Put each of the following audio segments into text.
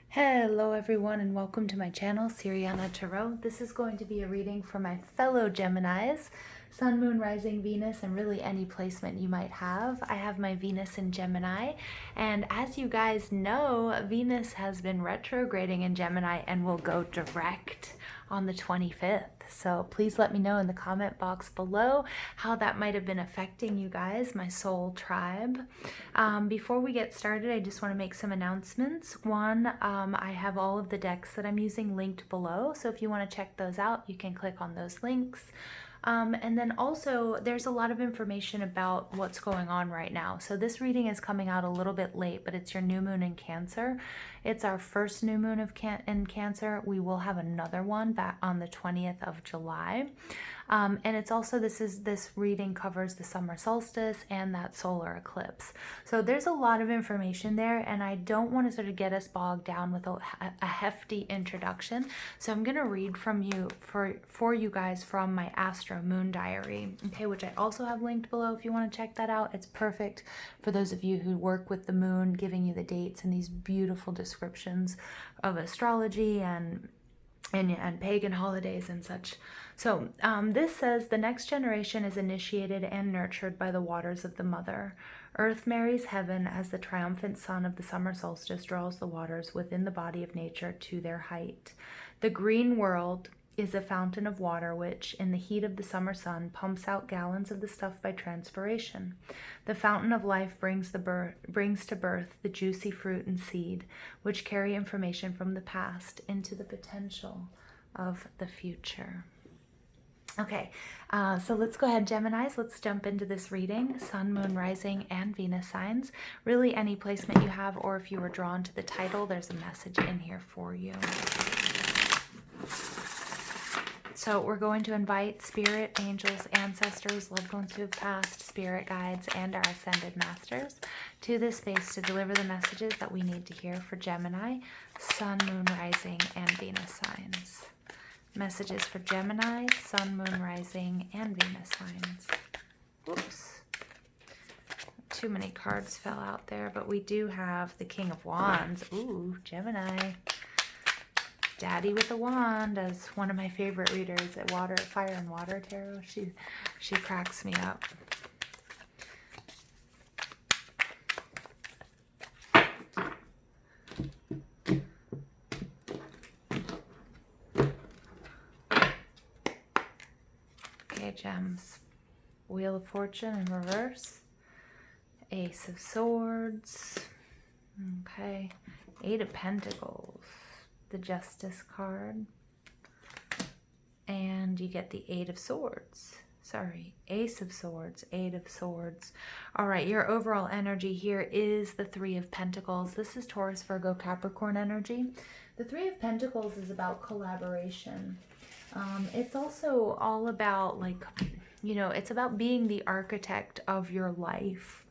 Hello everyone and welcome to my channel, Siriana Tarot. This is going to be a reading for my fellow Geminis, Sun, Moon, Rising, Venus, and really any placement you might have. I have my Venus in Gemini, and as you guys know, Venus has been retrograding in Gemini and will go direct on the 25th. So please let me know in the comment box below how that might have been affecting you guys, my soul tribe. Before we get started, I just want to make some announcements. One, I have all of the decks that I'm using linked below. So if you want to check those out, you can click on those links. And then also there's a lot of information about what's going on right now. So this reading is coming out a little bit late, but it's your new moon in Cancer. It's our first new moon in Cancer. We will have another one back on the 20th of July. And it's also, this reading covers the summer solstice and that solar eclipse. So there's a lot of information there, and I don't want to sort of get us bogged down with a hefty introduction. So I'm going to read from you for you guys from my Astro Moon Diary, okay, which I also have linked below if you want to check that out. It's perfect for those of you who work with the moon, giving you the dates and these beautiful descriptions of astrology and pagan holidays and such. So this says, the next generation is initiated and nurtured by the waters of the mother. Earth marries heaven as the triumphant sun of the summer solstice draws the waters within the body of nature to their height. The green world is a fountain of water which, in the heat of the summer sun, pumps out gallons of the stuff by transpiration. The fountain of life brings to birth the juicy fruit and seed, which carry information from the past into the potential of the future. Okay, so let's go ahead, Geminis. Let's jump into this reading. Sun, Moon, Rising, and Venus signs. Really any placement you have, or if you were drawn to the title, there's a message in here for you. So we're going to invite spirit, angels, ancestors, loved ones who have passed, spirit guides, and our ascended masters to this space to deliver the messages that we need to hear for Gemini, Sun, Moon, Rising, and Venus signs. Messages for Gemini, Sun, Moon, Rising, and Venus signs. Whoops. Too many cards fell out there, but we do have the King of Wands. Ooh, Gemini. Daddy with a wand, as one of my favorite readers at Fire and Water Tarot. She cracks me up. Okay, gems. Wheel of Fortune in reverse. Ace of Swords. Okay. Eight of Pentacles. The Justice card, and you get the Eight of Swords. Sorry, Ace of Swords, Eight of Swords. All right, your overall energy here is the Three of Pentacles. This is Taurus, Virgo, Capricorn energy. The Three of Pentacles is about collaboration. It's also all about, like, you know, it's about being the architect of your life.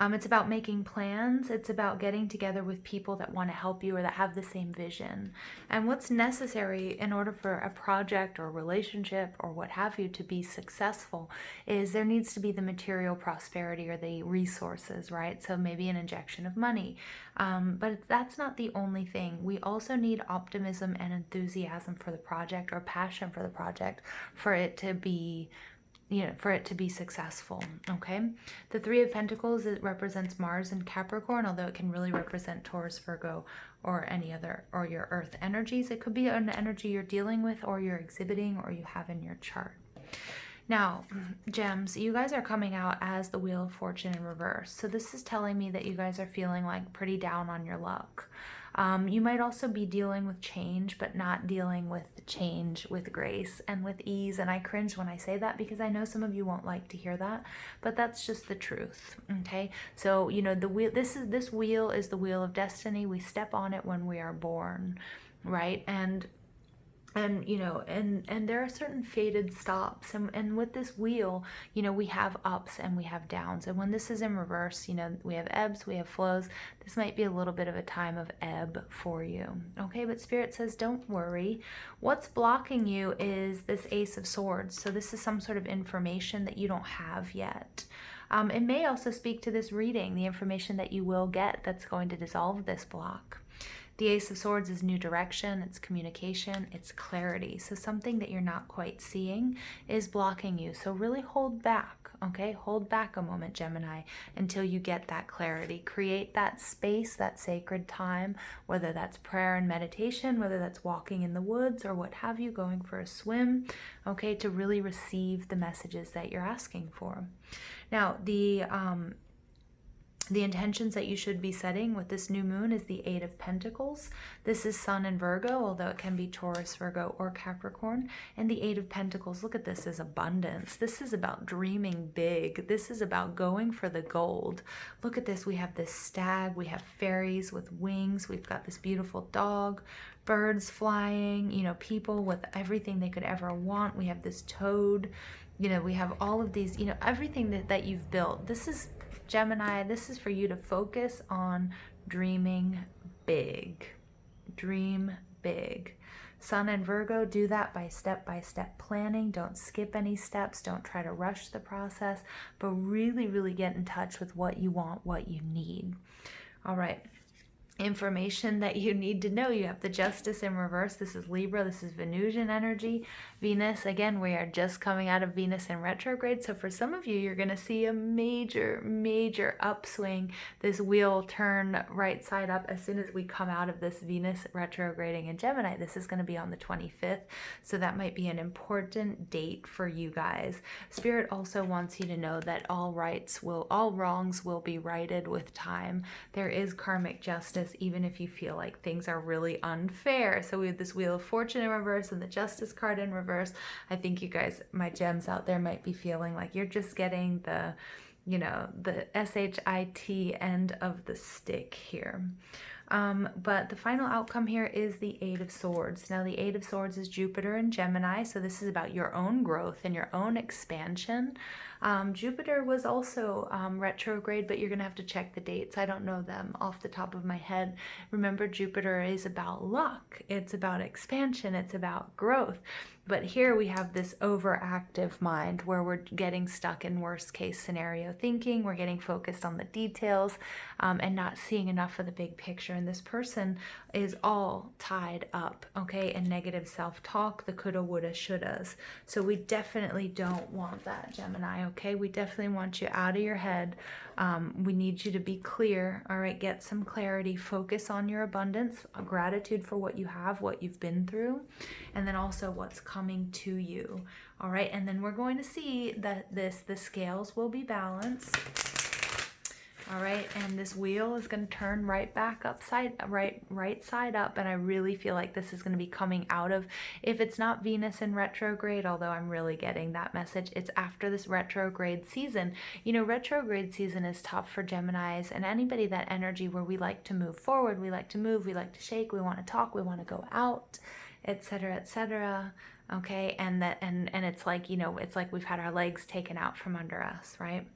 It's about making plans. It's about getting together with people that want to help you or that have the same vision. And what's necessary in order for a project or relationship or what have you to be successful is there needs to be the material prosperity or the resources, right? So maybe an injection of money. But that's not the only thing. We also need optimism and enthusiasm for the project, or passion for the project, for it to be, you know, for it to be successful, okay? The Three of Pentacles, it represents Mars and Capricorn, although it can really represent Taurus, Virgo, or any other, or your Earth energies. It could be an energy you're dealing with, or you're exhibiting, or you have in your chart. Now, gems, you guys are coming out as the Wheel of Fortune in reverse. So this is telling me that you guys are feeling like pretty down on your luck. You might also be dealing with change, but not dealing with change with grace and with ease. And I cringe when I say that because I know some of you won't like to hear that, but that's just the truth. Okay. So, you know, the wheel, this wheel is the wheel of destiny. We step on it when we are born, right? And you know, and there are certain fated stops, and with this wheel, you know, we have ups and we have downs, and when this is in reverse, you know, we have ebbs, we have flows. This might be a little bit of a time of ebb for you, okay? But Spirit says don't worry. What's blocking you is this Ace of Swords. So this is some sort of information that you don't have yet. It may also speak to this reading, the information that you will get that's going to dissolve this block. The Ace of Swords is new direction, it's communication, it's clarity. So something that you're not quite seeing is blocking you. So really hold back, okay? Hold back a moment, Gemini, until you get that clarity. Create that space, that sacred time, whether that's prayer and meditation, whether that's walking in the woods or what have you, going for a swim, okay, to really receive the messages that you're asking for. Now, the intentions that you should be setting with this new moon is the Eight of Pentacles. This is Sun in Virgo, although it can be Taurus, Virgo, or Capricorn. And the Eight of Pentacles, look at this, is abundance. This is about dreaming big. This is about going for the gold. Look at this. We have this stag. We have fairies with wings. We've got this beautiful dog, birds flying, you know, people with everything they could ever want. We have this toad. You know, we have all of these, you know, everything that you've built. This is Gemini, this is for you to focus on dreaming big. Dream big. Sun and Virgo, do that by step planning. Don't skip any steps. Don't try to rush the process, but really, really get in touch with what you want, what you need. All right. Information that you need to know. You have the Justice in reverse. This is Libra. This is Venusian energy. Venus, again, we are just coming out of Venus in retrograde. So for some of you, you're going to see a major upswing. This wheel turn right side up as soon as we come out of this Venus retrograding in Gemini. This is going to be on the 25th. So that might be an important date for you guys. Spirit also wants you to know that all wrongs will be righted with time. There is karmic justice, even if you feel like things are really unfair. So we have this Wheel of Fortune in reverse and the Justice card in reverse. I think you guys, my gems out there, might be feeling like you're just getting the, you know, the SHIT end of the stick here. But the final outcome here is the Eight of Swords. Now, the Eight of Swords is Jupiter and Gemini, so this is about your own growth and your own expansion. Jupiter was also retrograde, but you're going to have to check the dates. I don't know them off the top of my head. Remember, Jupiter is about luck. It's about expansion. It's about growth. But here we have this overactive mind where we're getting stuck in worst case scenario thinking. We're getting focused on the details and not seeing enough of the big picture. And this person is all tied up, okay, in negative self-talk, the coulda, woulda, shouldas. So we definitely don't want that, Gemini, okay? We definitely want you out of your head. We need you to be clear, all right? Get some clarity. Focus on your abundance, gratitude for what you have, what you've been through, and then also what's coming to you, all right? And then we're going to see that the scales will be balanced. All right, and this wheel is going to turn right back right side up, and I really feel like this is going to be coming out of, if it's not Venus in retrograde, although I'm really getting that message, it's after this retrograde season. You know, retrograde season is tough for Geminis and anybody that energy where we like to move forward, we like to move, we like to shake, we want to talk, we want to go out, etc., etc. Okay, and it's like, you know, it's like we've had our legs taken out from under us, right?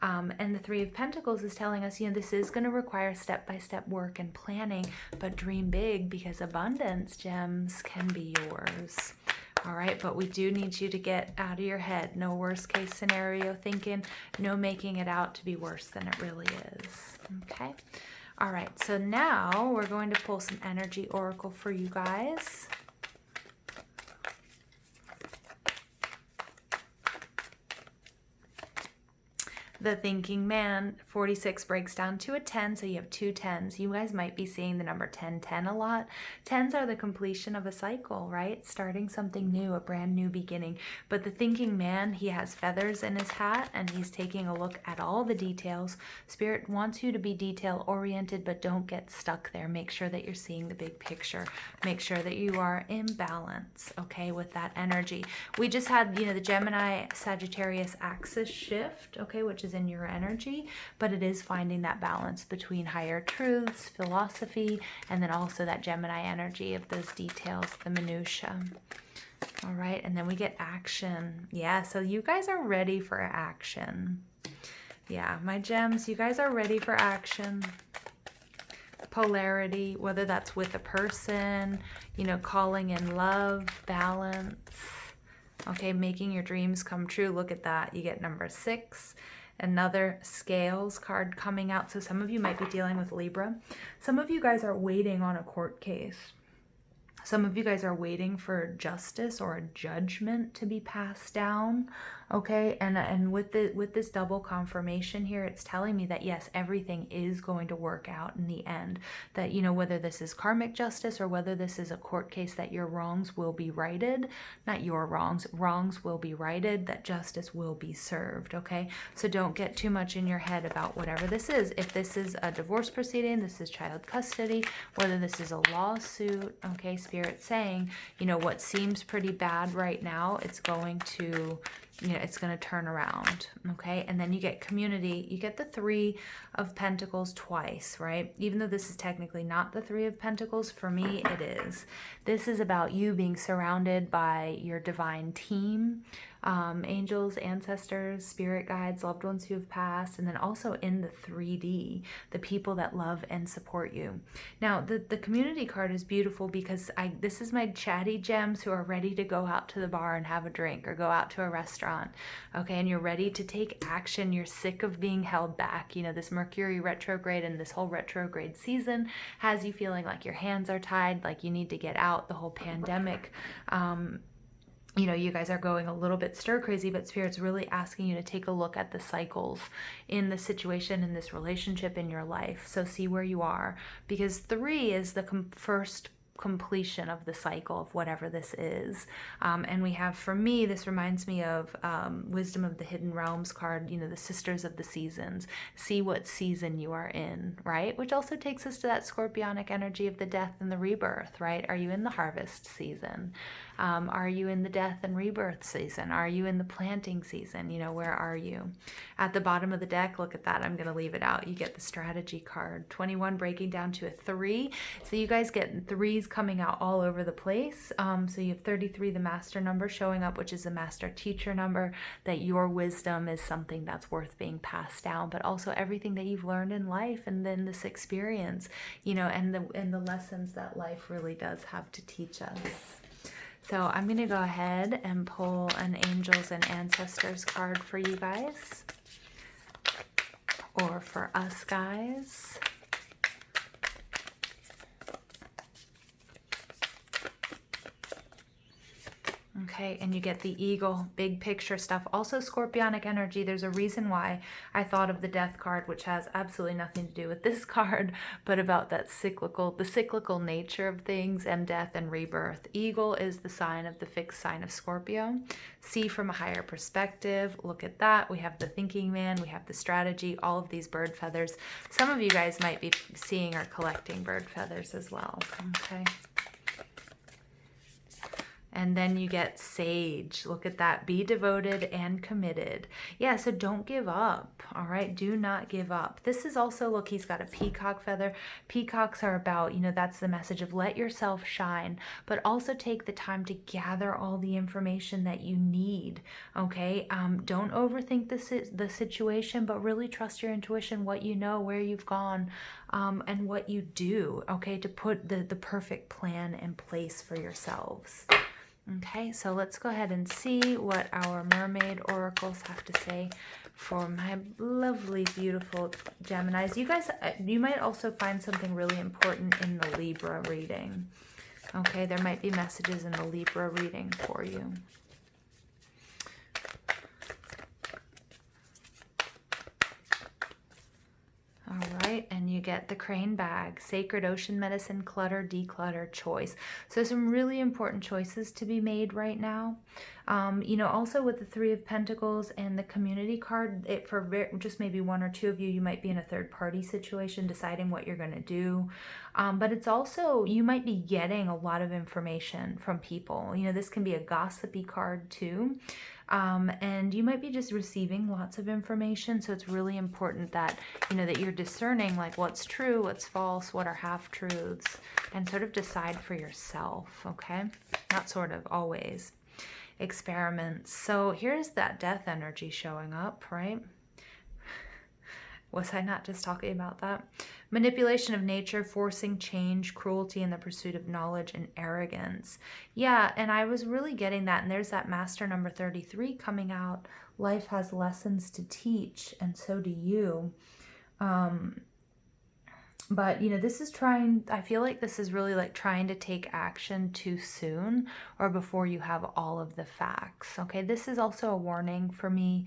And the Three of Pentacles is telling us, you know, this is going to require step-by-step work and planning, but dream big because abundance, gems, can be yours. All right, but we do need you to get out of your head. No worst case scenario thinking, no making it out to be worse than it really is. Okay. All right, so now we're going to pull some energy oracle for you guys. The Thinking Man, 46 breaks down to a 10, so you have two 10s. You guys might be seeing the number 1010 a lot. 10s are the completion of a cycle, right? Starting something new, a brand new beginning. But the Thinking Man, he has feathers in his hat, and he's taking a look at all the details. Spirit wants you to be detail-oriented, but don't get stuck there. Make sure that you're seeing the big picture. Make sure that you are in balance, okay, with that energy. We just had, you know, the Gemini-Sagittarius axis shift, okay, which is in your energy, but it is finding that balance between higher truths, philosophy, and then also that Gemini energy of those details, the minutia. All right, and then we get action. Yeah, so you guys are ready for action. Yeah, my gems, you guys are ready for action. Polarity, whether that's with a person, you know, calling in love, balance. Okay, making your dreams come true. Look at that. You get number 6. Another scales card coming out. So some of you might be dealing with Libra. Some of you guys are waiting on a court case. Some of you guys are waiting for justice or a judgment to be passed down, okay? And with this double confirmation here, it's telling me that yes, everything is going to work out in the end. That, you know, whether this is karmic justice or whether this is a court case, that your wrongs will be righted. Not your wrongs, wrongs will be righted, that justice will be served, okay? So don't get too much in your head about whatever this is. If this is a divorce proceeding, this is child custody, whether this is a lawsuit, okay? Spirit saying, you know, what seems pretty bad right now, it's going to, you know, it's going to turn around, okay? And then you get community. You get the Three of Pentacles twice, right? Even though this is technically not the Three of Pentacles, for me it is. This is about you being surrounded by your divine team, angels, ancestors, spirit guides, loved ones who have passed, and then also in the 3D, the people that love and support you. Now, the community card is beautiful because this is my chatty gems who are ready to go out to the bar and have a drink or go out to a restaurant, okay? And you're ready to take action. You're sick of being held back. You know, this Mercury retrograde and this whole retrograde season has you feeling like your hands are tied, like you need to get out. The whole pandemic, you know, you guys are going a little bit stir crazy, but Spirit's really asking you to take a look at the cycles in the situation, in this relationship, in your life. So see where you are, because 3 is the first completion of the cycle of whatever this is. And we have, for me, this reminds me of Wisdom of the Hidden Realms card, you know, the Sisters of the Seasons. See what season you are in, right? Which also takes us to that scorpionic energy of the death and the rebirth, right? Are you in the harvest season? Are you in the death and rebirth season? Are you in the planting season? You know, where are you? At the bottom of the deck, look at that. I'm going to leave it out. You get the strategy card. 21 breaking down to a 3. So you guys get 3s coming out all over the place. So you have 33, the master number showing up, which is a master teacher number, that your wisdom is something that's worth being passed down, but also everything that you've learned in life and then this experience, you know, and the lessons that life really does have to teach us. So I'm going to go ahead and pull an Angels and Ancestors card for you guys, or for us guys. Okay, and you get the Eagle, big picture stuff. Also scorpionic energy. There's a reason why I thought of the Death card, which has absolutely nothing to do with this card, but about that the cyclical nature of things and death and rebirth. Eagle is the sign of the fixed sign of Scorpio. See from a higher perspective. Look at that. We have the thinking man. We have the strategy. All of these bird feathers. Some of you guys might be seeing or collecting bird feathers as well. Okay. And then you get Sage. Look at that. Be devoted and committed. Yeah, so don't give up. All right. Do not give up. This is also, look, he's got a peacock feather. Peacocks are about, you know, that's the message of let yourself shine, but also take the time to gather all the information that you need. Okay. Don't overthink the situation, but really trust your intuition, what you know, where you've gone, and what you do. Okay. To put the perfect plan in place for yourselves. Okay, so let's go ahead and see what our mermaid oracles have to say for my lovely, beautiful Geminis. You guys, you might also find something really important in the Libra reading. Okay, there might be messages in the Libra reading for you. All right, and you get the crane bag, sacred ocean medicine, clutter, declutter, choice. So some really important choices to be made right now. You know, also with the 3 of Pentacles and the community card, for just maybe 1 or 2 of you, you might be in a third party situation deciding what you're going to do. But it's also, you might be getting a lot of information from people. You know, this can be a gossipy card too. And you might be just receiving lots of information. So it's really important that, you know, that you're discerning like what's true, what's false, what are half-truths, and sort of decide for yourself, okay? Not sort of, always. Experiments. So here's that death energy showing up, right? Was I not just talking about that? Manipulation of nature, forcing change, cruelty in the pursuit of knowledge, and arrogance. Yeah, and I was really getting that. And there's that master number 33 coming out. Life has lessons to teach, and so do you. But, you know, this is trying, I feel like this is really like trying to take action too soon or before you have all of the facts. Okay, this is also a warning for me.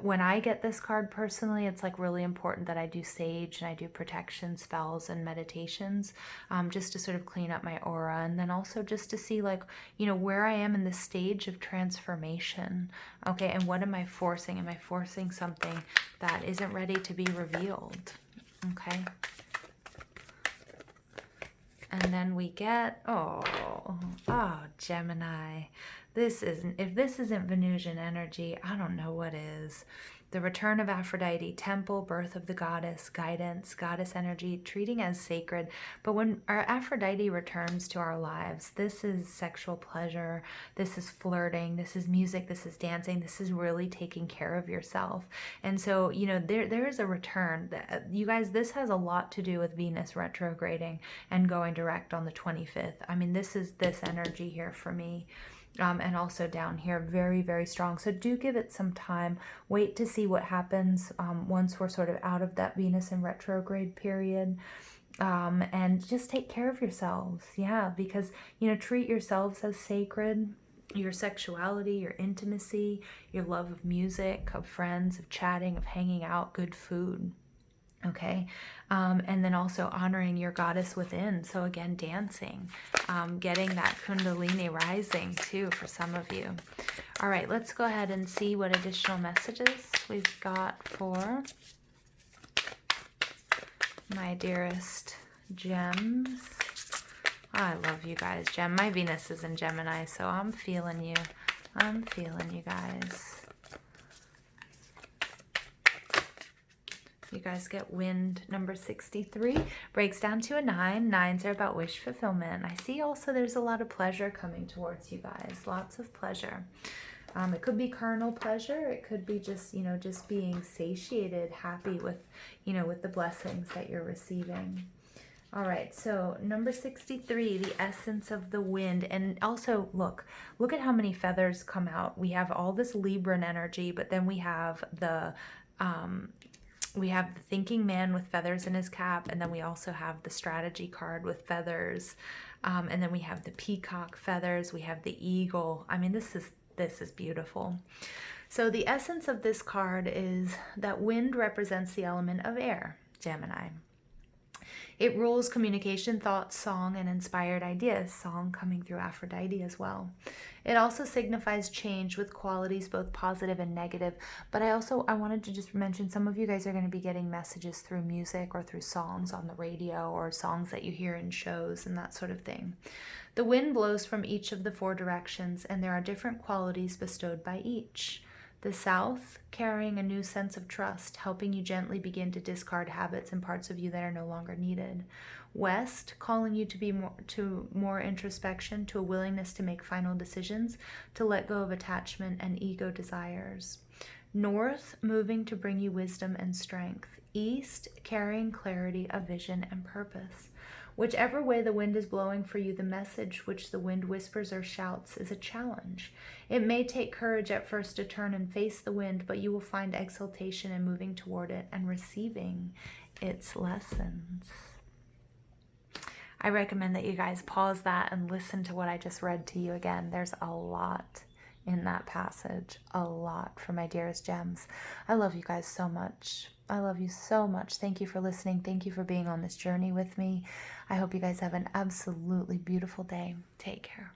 When I get this card personally, it's like really important that I do sage and I do protection spells and meditations, just to sort of clean up my aura, and then also just to see, like, you know, where I am in this stage of transformation. Okay, and what am I forcing? Am I forcing something that isn't ready to be revealed? Okay. And then we get, oh, Gemini. If this isn't Venusian energy, I don't know what is. The return of Aphrodite, temple, birth of the goddess, guidance, goddess energy, treating as sacred. But when our Aphrodite returns to our lives, this is sexual pleasure, this is flirting, this is music, this is dancing, this is really taking care of yourself. And so, you know, there is a return. You guys, this has a lot to do with Venus retrograding and going direct on the 25th. I mean, this is this energy here for me. And also down here, very, very strong. So do give it some time. Wait to see what happens once we're sort of out of that Venus in retrograde period. And just take care of yourselves. Yeah, because, you know, treat yourselves as sacred. Your sexuality, your intimacy, your love of music, of friends, of chatting, of hanging out, good food. Okay, and then also honoring your goddess within. So again, dancing, getting that Kundalini rising too for some of you. All right, let's go ahead and see what additional messages we've got for my dearest gems. I love you guys, Gem. My Venus is in Gemini, so I'm feeling you. I'm feeling you guys. You guys get wind number 63, breaks down to a 9. 9s are about wish fulfillment. I see also there's a lot of pleasure coming towards you guys, lots of pleasure. It could be carnal pleasure. It could be just, you know, just being satiated, happy with, you know, with the blessings that you're receiving. All right, so number 63, the essence of the wind. And also, look at how many feathers come out. We have all this Libran energy, but then we have the thinking man with feathers in his cap, and then we also have the strategy card with feathers, and then we have the peacock feathers, we have the eagle. I mean, this is beautiful. So the essence of this card is that wind represents the element of air, Gemini. It rules communication, thoughts, song, and inspired ideas. Song coming through Aphrodite as well. It also signifies change with qualities both positive and negative. But I wanted to just mention, some of you guys are going to be getting messages through music or through songs on the radio or songs that you hear in shows and that sort of thing. The wind blows from each of the 4 directions, and there are different qualities bestowed by each. The south, carrying a new sense of trust, helping you gently begin to discard habits and parts of you that are no longer needed. West, calling you to be more introspection, to a willingness to make final decisions, to let go of attachment and ego desires. North, moving to bring you wisdom and strength. East, carrying clarity of vision and purpose. Whichever way the wind is blowing for you, the message which the wind whispers or shouts is a challenge. It may take courage at first to turn and face the wind, but you will find exultation in moving toward it and receiving its lessons. I recommend that you guys pause that and listen to what I just read to you again. There's a lot in that passage, a lot for my dearest gems. I love you guys so much. I love you so much. Thank you for listening. Thank you for being on this journey with me. I hope you guys have an absolutely beautiful day. Take care.